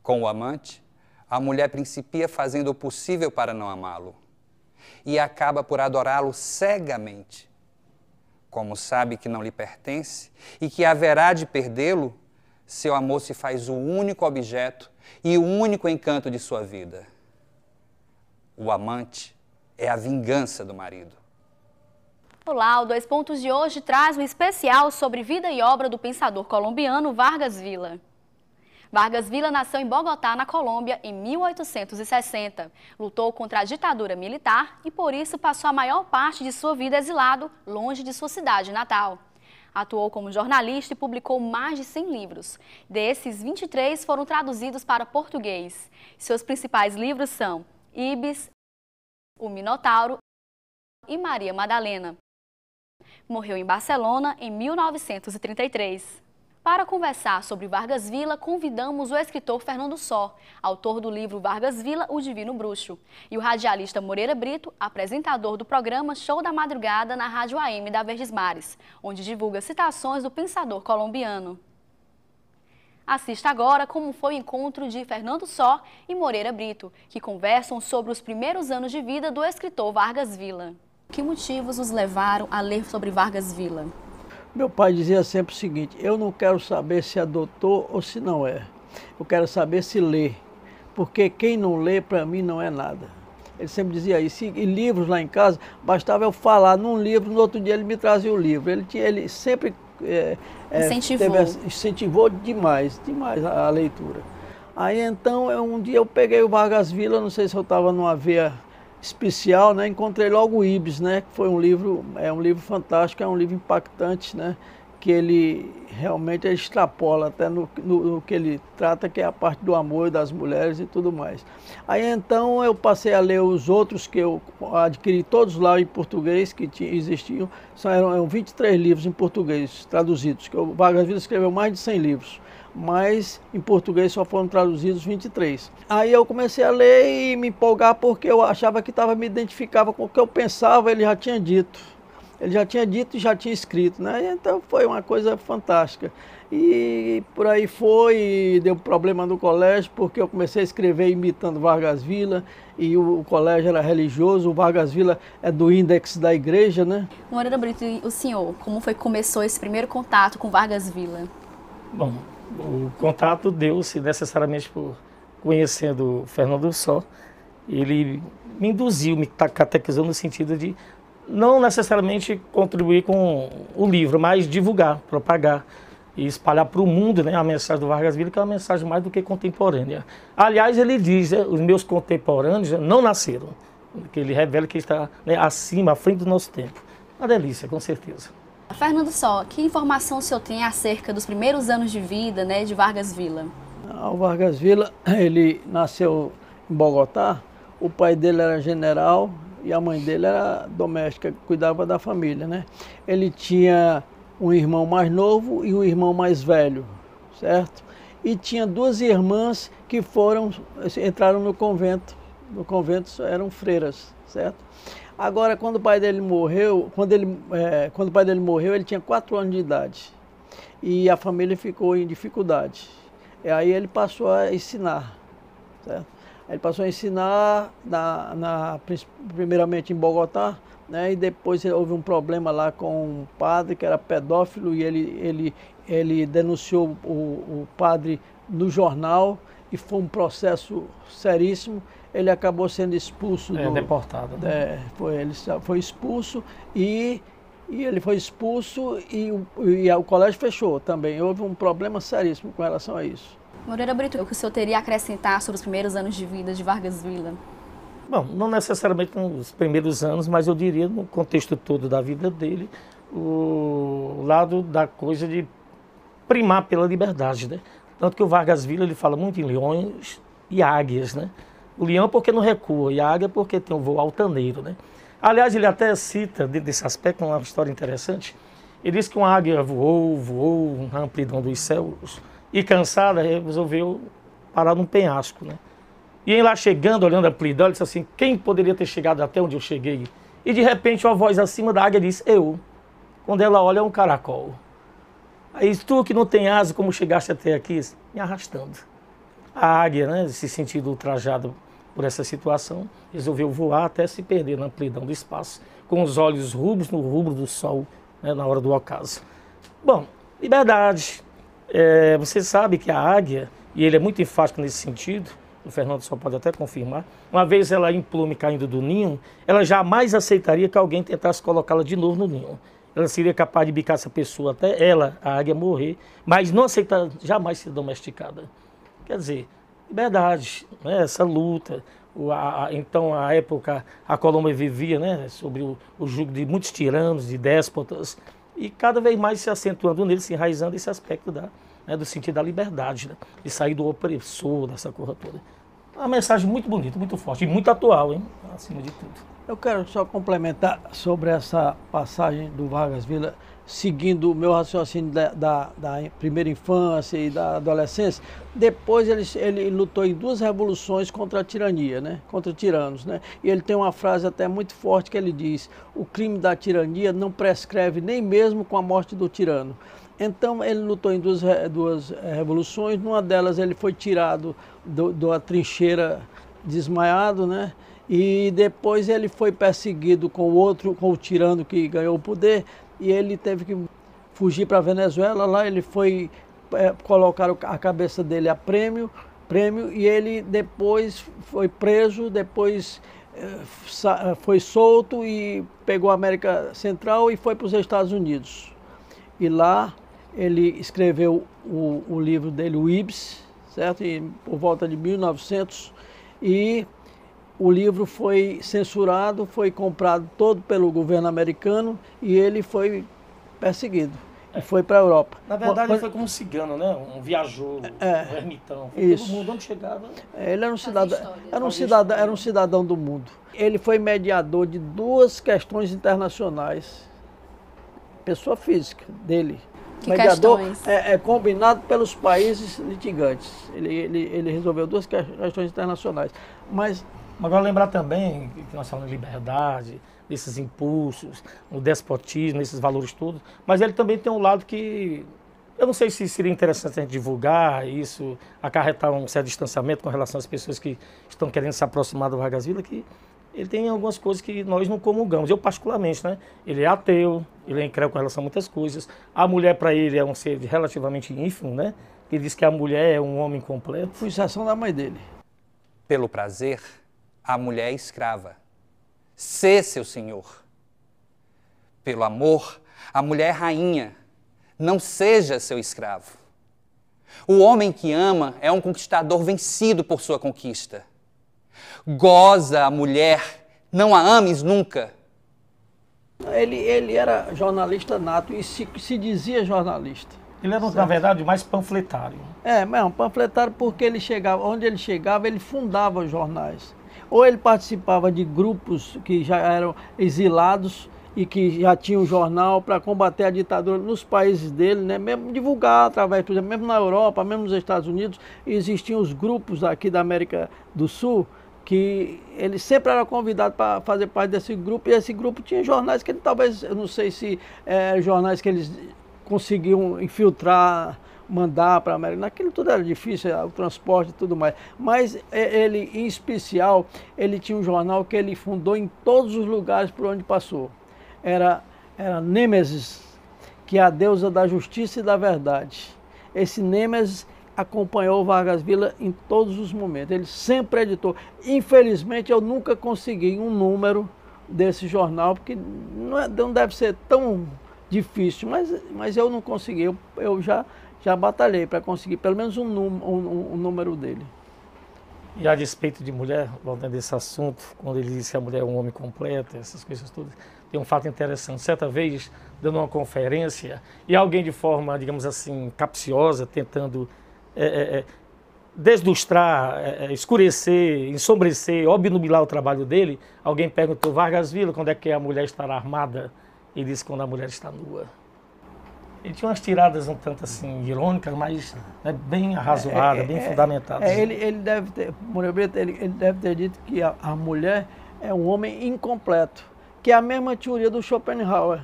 Com o amante, a mulher principia fazendo o possível para não amá-lo e acaba por adorá-lo cegamente. Como sabe que não lhe pertence e que haverá de perdê-lo, seu amor se faz o único objeto e o único encanto de sua vida. O amante é a vingança do marido. Olá, o Dois Pontos de hoje traz um especial sobre vida e obra do pensador colombiano Vargas Villa. Vargas Villa nasceu em Bogotá, na Colômbia, em 1860. Lutou contra a ditadura militar e, por isso, passou a maior parte de sua vida exilado, longe de sua cidade natal. Atuou como jornalista e publicou mais de 100 livros. Desses, 23 foram traduzidos para português. Seus principais livros são Ibis, O Minotauro e Maria Madalena. Morreu em Barcelona em 1933. Para conversar sobre Vargas Villa, convidamos o escritor Fernando Só, autor do livro Vargas Villa, O Divino Bruxo, e o radialista Moreira Brito, apresentador do programa Show da Madrugada na Rádio AM da Verdes Mares, onde divulga citações do pensador colombiano. Assista agora como foi o encontro de Fernando Só e Moreira Brito, que conversam sobre os primeiros anos de vida do escritor Vargas Villa. Que motivos os levaram a ler sobre Vargas Villa? Meu pai dizia sempre o seguinte: eu não quero saber se é doutor ou se não é. Eu quero saber se lê, porque quem não lê para mim não é nada. Ele sempre dizia isso. E livros lá em casa, bastava eu falar num livro, no outro dia ele me trazia o livro. Ele sempre incentivou demais a leitura. Aí então, um dia eu peguei o Vargas Villa, não sei se eu estava numa veia especial, né? Encontrei logo o Ibis, né? Que foi um livro fantástico, é um livro impactante, né? Que ele realmente extrapola até no que ele trata, que é a parte do amor das mulheres e tudo mais. Aí então eu passei a ler os outros que eu adquiri todos lá em português, que existiam. Eram 23 livros em português traduzidos, que o Vargas Villa escreveu mais de 100 livros. Mas em português só foram traduzidos 23. Aí eu comecei a ler e me empolgar porque eu achava que me identificava com o que eu pensava, ele já tinha dito. Ele já tinha dito e já tinha escrito, né? Então foi uma coisa fantástica. E por aí foi, deu problema no colégio, porque eu comecei a escrever imitando Vargas Villa, e o colégio era religioso, o Vargas Villa é do índex da igreja, né? Moreira Brito, e o senhor, como foi que começou esse primeiro contato com Vargas Villa? Bom, o contato deu-se necessariamente por conhecendo o Fernando Só. Ele me induziu, me catequizou no sentido de não necessariamente contribuir com o livro, mas divulgar, propagar e espalhar para o mundo, né, a mensagem do Vargas Villa, que é uma mensagem mais do que contemporânea. Aliás, ele diz, os meus contemporâneos não nasceram, que ele revela que está, né, acima, à frente do nosso tempo. Uma delícia, com certeza. Fernando Só, que informação o senhor tem acerca dos primeiros anos de vida, né, de Vargas Villa? O Vargas Villa, ele nasceu em Bogotá, o pai dele era general e a mãe dele era doméstica, cuidava da família, né? Ele tinha um irmão mais novo e um irmão mais velho, certo? E tinha duas irmãs que entraram no convento. No convento eram freiras, certo? Agora, quando o pai dele morreu, quando o pai dele morreu, ele tinha 4 anos de idade. E a família ficou em dificuldade. E aí ele passou a ensinar, certo? Ele passou a ensinar, primeiramente em Bogotá, né? E depois houve um problema lá com um padre que era pedófilo e ele denunciou o padre no jornal e foi um processo seríssimo. Ele acabou sendo expulso. Deportado. Né? Ele foi expulso e ele foi expulso e o colégio fechou também. Houve um problema seríssimo com relação a isso. Moreira Brito, o que o senhor teria a acrescentar sobre os primeiros anos de vida de Vargas Villa? Bom, não necessariamente nos primeiros anos, mas eu diria no contexto todo da vida dele, o lado da coisa de primar pela liberdade, né? Tanto que o Vargas Villa, ele fala muito em leões e águias, né? O leão porque não recua e a águia porque tem um voo altaneiro, né? Aliás, ele até cita, dentro desse aspecto, uma história interessante. Ele diz que uma águia voou na amplidão dos céus e cansada resolveu parar num penhasco, né? E lá chegando, olhando a amplidão, ele disse assim, quem poderia ter chegado até onde eu cheguei? E de repente uma voz acima da águia diz, eu. Quando ela olha, é um caracol. Aí tu que não tem asa, como chegaste até aqui? Me arrastando. A águia, né, se sentindo ultrajada por essa situação, resolveu voar até se perder na amplidão do espaço, com os olhos rubros no rubro do sol, né, na hora do ocaso. Bom, liberdade. Você sabe que a águia, e ele é muito enfático nesse sentido, o Fernando só pode até confirmar, uma vez ela em plume caindo do ninho, ela jamais aceitaria que alguém tentasse colocá-la de novo no ninho. Ela seria capaz de bicar essa pessoa até ela, a águia, morrer, mas não aceita jamais ser domesticada. Quer dizer, liberdade, né? Essa luta. Então, à época, a Colômbia vivia, né, sobre o jugo de muitos tiranos, de déspotas, e cada vez mais se acentuando nele, se enraizando esse aspecto do sentido da liberdade, né, de sair do opressor, dessa coisa toda. Uma mensagem muito bonita, muito forte e muito atual, hein, acima de tudo. Eu quero só complementar sobre essa passagem do Vargas Villa, seguindo o meu raciocínio da primeira infância e da adolescência. Depois ele lutou em 2 revoluções contra a tirania, né? Contra tiranos, né? E ele tem uma frase até muito forte que ele diz: o crime da tirania não prescreve nem mesmo com a morte do tirano. Então ele lutou em duas revoluções. Numa delas ele foi tirado da trincheira desmaiado, né? E depois ele foi perseguido com o tirano que ganhou o poder, e ele teve que fugir para a Venezuela. Lá ele foi colocar a cabeça dele a prêmio, e ele depois foi preso, depois foi solto e pegou a América Central e foi para os Estados Unidos. E lá ele escreveu o livro dele, o Ibis, certo? E por volta de 1900, e o livro foi censurado, foi comprado todo pelo governo americano e ele foi perseguido. E foi para a Europa. Na verdade, ele foi como um cigano, né? Um viajor, um ermitão. Todo mundo onde chegava. Ele era um cidadão do mundo. Ele foi mediador de 2 questões internacionais. Pessoa física dele. Que mediador questões? Combinado pelos países litigantes. Ele resolveu 2 questões internacionais. Mas agora lembrar também que nós falamos de liberdade, desses impulsos, o despotismo, esses valores todos, mas ele também tem um lado que eu não sei se seria interessante a gente divulgar isso, acarretar um certo distanciamento com relação às pessoas que estão querendo se aproximar do Vargas Villa, que ele tem algumas coisas que nós não comungamos. Eu particularmente, né? Ele é ateu, ele é incrédulo com relação a muitas coisas. A mulher para ele é um ser relativamente ínfimo, né? Ele diz que a mulher é um homem completo. Com exceção da mãe dele. Pelo prazer, a mulher é escrava. Sê seu senhor. Pelo amor, a mulher é rainha. Não seja seu escravo. O homem que ama é um conquistador vencido por sua conquista. Goza a mulher, não a ames nunca. Ele era jornalista nato e se dizia jornalista. Ele era, na verdade, mais panfletário. Mas um panfletário porque ele chegava, onde ele chegava, ele fundava os jornais. Ou ele participava de grupos que já eram exilados e que já tinham jornal para combater a ditadura nos países dele, né? Mesmo divulgar através, por exemplo, mesmo na Europa, mesmo nos Estados Unidos, existiam os grupos aqui da América do Sul que ele sempre era convidado para fazer parte desse grupo, e esse grupo tinha jornais que ele talvez, eu não sei se jornais que eles conseguiam infiltrar, mandar para a América. Naquilo tudo era difícil, o transporte e tudo mais. Mas ele, em especial, ele tinha um jornal que ele fundou em todos os lugares por onde passou. Era Nêmesis, que é a deusa da justiça e da verdade. Esse Nêmesis acompanhou o Vargas Villa em todos os momentos. Ele sempre editou. Infelizmente, eu nunca consegui um número desse jornal, porque não deve ser tão difícil, mas eu não consegui. Eu já batalhei para conseguir pelo menos um número dele. E a despeito de mulher, voltando a esse assunto, quando ele disse que a mulher é um homem completo, essas coisas todas, tem um fato interessante. Certa vez, dando uma conferência, e alguém de forma, digamos assim, capciosa, tentando deslustrar, escurecer, ensombrecer, obnubilar o trabalho dele, alguém perguntou: Vargas Villa, quando é que a mulher estará armada? Ele disse: quando a mulher está nua. Ele tinha umas tiradas um tanto assim irônicas, mas bem arrazoadas, bem fundamentadas. Ele deve ter, ele deve ter dito que a mulher é um homem incompleto, que é a mesma teoria do Schopenhauer.